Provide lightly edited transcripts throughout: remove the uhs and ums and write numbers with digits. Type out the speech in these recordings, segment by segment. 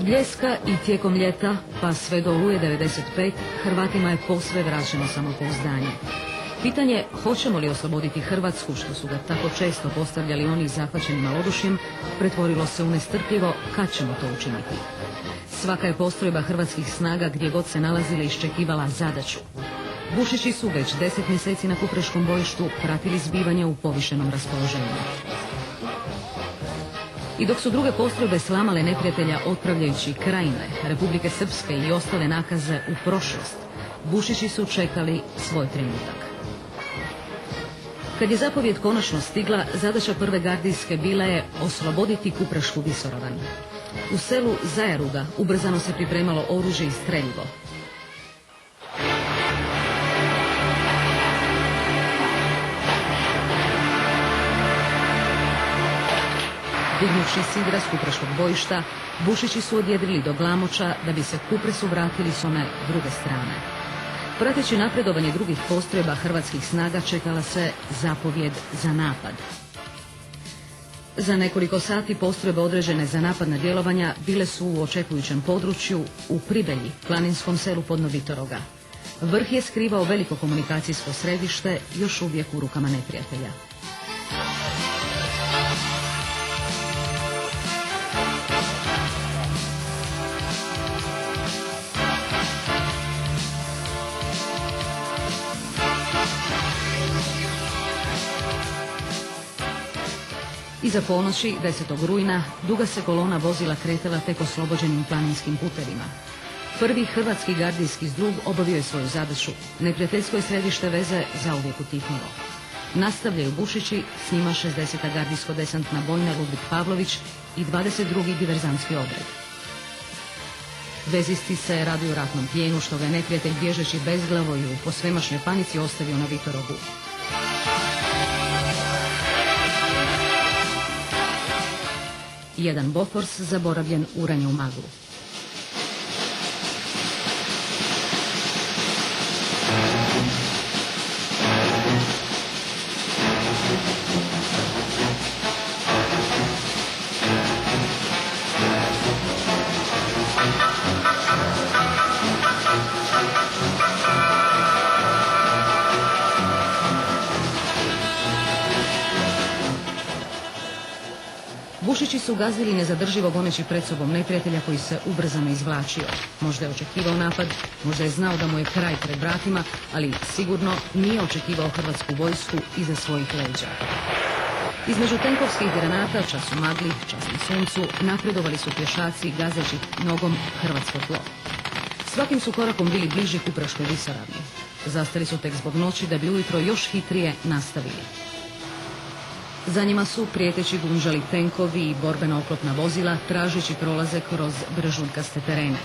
Od Bljeska i tijekom ljeta, pa sve do Oluje 95, Hrvatima je posve vraćeno samopouzdanje. Pitanje hoćemo li osloboditi Hrvatsku, što su ga tako često postavljali oni zahvaćeni malodušjem, pretvorilo se u nestrpljivo kad ćemo to učiniti. Svaka je postrojba hrvatskih snaga gdje god se nalazila iščekivala zadaću. Bušići su već 10 mjeseci na Kupreškom bojištu pratili zbivanja u povišenom raspoloženju. I dok su druge postrojbe slamale neprijatelja otpravljajući Krajine, Republike Srpske i ostale nakaze u prošlost, Bušići su čekali svoj trenutak. Kad je zapovjed konačno stigla, zadaća prve gardijske bila je osloboditi Kuprešku visoravan. U selu Zajaruga ubrzano se pripremalo oružje i streljivo. Dignuvši sidra s Kupreškog bojišta, Bušići su odjedrili do Glamoča da bi se Kupresu vratili s one druge strane. Prateći napredovanje drugih postrojba hrvatskih snaga čekala se zapovjed za napad. Za nekoliko sati postrojbe određene za napadna djelovanja bile su u očekujućem području u Pribelji, planinskom selu pod Novitoroga. Vrh je skrivao veliko komunikacijsko središte, još uvijek u rukama neprijatelja. Iza ponoći, 10. rujna, duga se kolona vozila kretala tek oslobođenim planinskim putevima. Prvi hrvatski gardijski zdrug obavio je svoju zadaću. Neprijateljsko je središte veze zauvijek utihnulo. Nastavljaju Bušići, s njima 60. gardijsko-desantna bojna Ludvik Pavlović i 22. diverzantski odred. Vezisti se raduju ratnom plijenu, što ga je neprijatelj bježeći bezglavo i u posvemašnjoj panici ostavio na Vitorogu. Jedan Bofors zaboravljen uranje u maglu. Bušići su gazili nezadrživo goneći pred sobom neprijatelja koji se ubrzano izvlačio. Možda je očekivao napad, možda je znao da mu je kraj pred vratima, ali sigurno nije očekivao hrvatsku vojsku iza svojih leđa. Između tenkovskih granata, čas u magli, čas na suncu, napredovali su pješaci gazeći nogom hrvatsko tlo. Svakim su korakom bili bliži Kupreškoj visoravni. Zastali su tek zbog noći da bi ujutro još hitrije nastavili. Za njima su prijeteći gunđali tenkovi i borbena oklopna vozila, tražeći prolaze kroz brežuljkaste terene.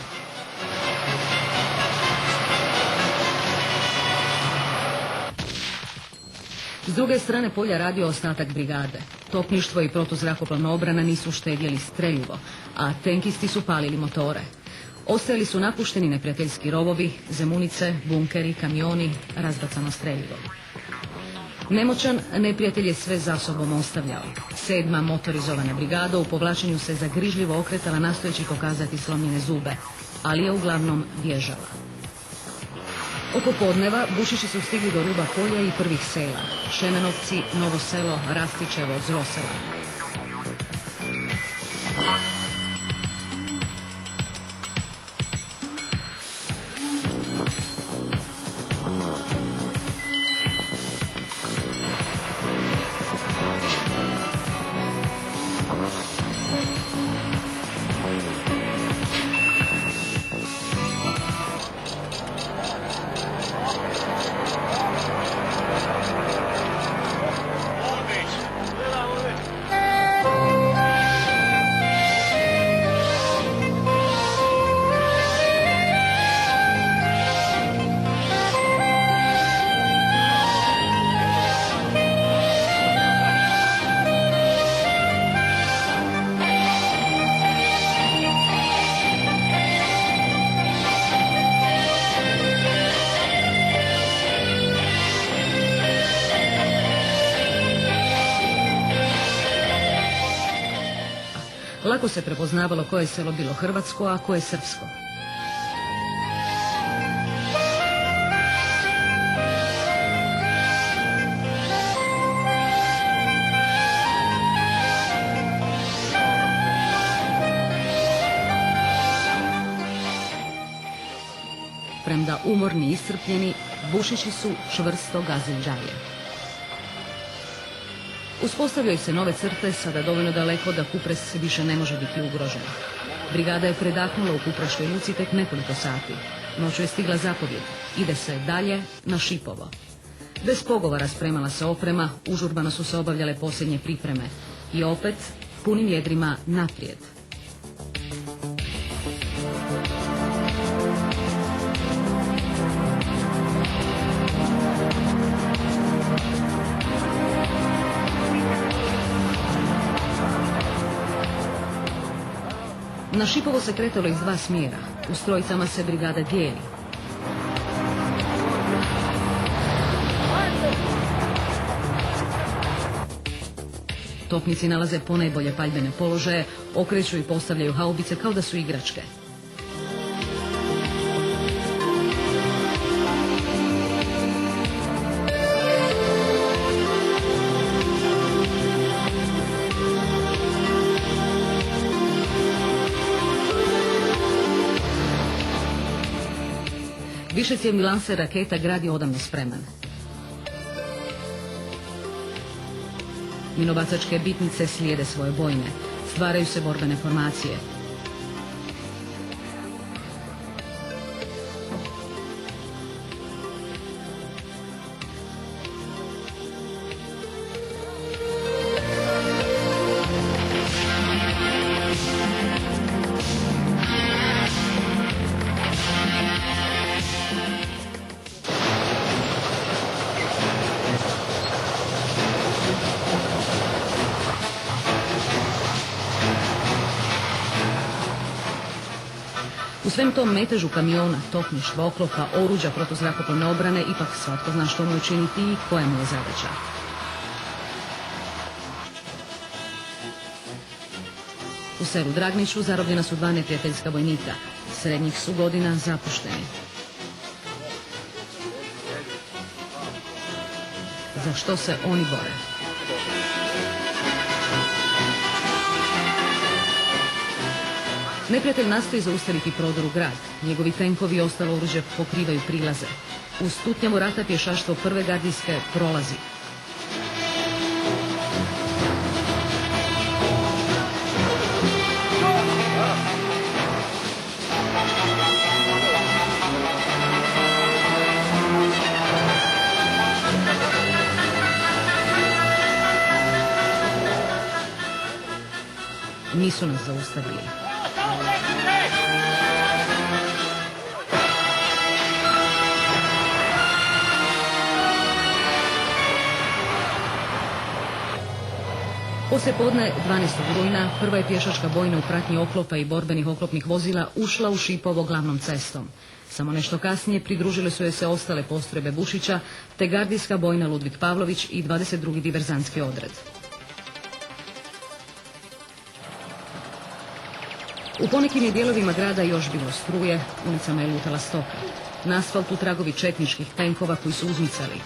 S druge strane polja radio ostatak brigade. Topništvo i protuzrakoplovna obrana nisu štedjeli streljivo, a tenkisti su palili motore. Ostajali su napušteni neprijateljski rovovi, zemunice, bunkeri, kamioni, razbacano streljivo. Nemoćan, neprijatelj je sve za sobom ostavljao. 7. motorizovana brigada u povlačenju se zagrižljivo okretala nastojeći pokazati slomljene zube, ali je uglavnom bježala. Oko podneva Bušići su stigli do ruba polja i prvih sela. Šemenovci, Novo selo, Rastićevo, Zrosela. Lako se prepoznavalo koje je selo bilo hrvatsko, a koje srpsko. Premda umorni i iscrpljeni, Bušići su čvrsto gazili dalje. Uspostavljaju se nove crte, sada dovoljno daleko da Kupres više ne može biti ugrožen. Brigada je predahnula u Kupreškoj luci tek nekoliko sati. Noću je stigla zapovjed. Ide se dalje na Šipovo. Bez pogovora spremala se oprema, užurbano su se obavljale posljednje pripreme. I opet, punim jedrima naprijed. Na Šipovo se kretalo iz dva smjera. U strojicama se brigada dijeli. Topnici nalaze ponajbolje paljbene položaje, okreću i postavljaju haubice kao da su igračke. Višecjevni lanser raketa grad je odavno spreman. Minobacačke bitnice slijede svoje bojne. Stvaraju se borbene formacije. U svem tom metežu kamiona, topništva, oklopa, oruđa protuzrakoplovne obrane, ipak svatko zna što mu učiniti i koja mu je zadaća. U selu Dragniću zarobljena su dva neprijateljska vojnika. Srednjih su godina, zapušteni. Za što se oni bore? Neprijatelj nastoji zaustaviti prodor u grad. Njegovi tenkovi i ostalo oružje pokrivaju prilaze. U stutnjavu rata pješaštvo prve gardijske prolazi. Nisu nas zaustavili. Poslije podne 12. rujna prva je pješačka bojna u pratnji oklopa i borbenih oklopnih vozila ušla u Šipovo glavnom cestom. Samo nešto kasnije pridružile su joj se ostale postrojbe Bušića, te gardijska bojna Ludvik Pavlović i 22. diverzantski odred. U ponekim je dijelovima grada još bilo struje, ulicama je lutala stoka. Na asfaltu tragovi četničkih tenkova koji su uzmicali.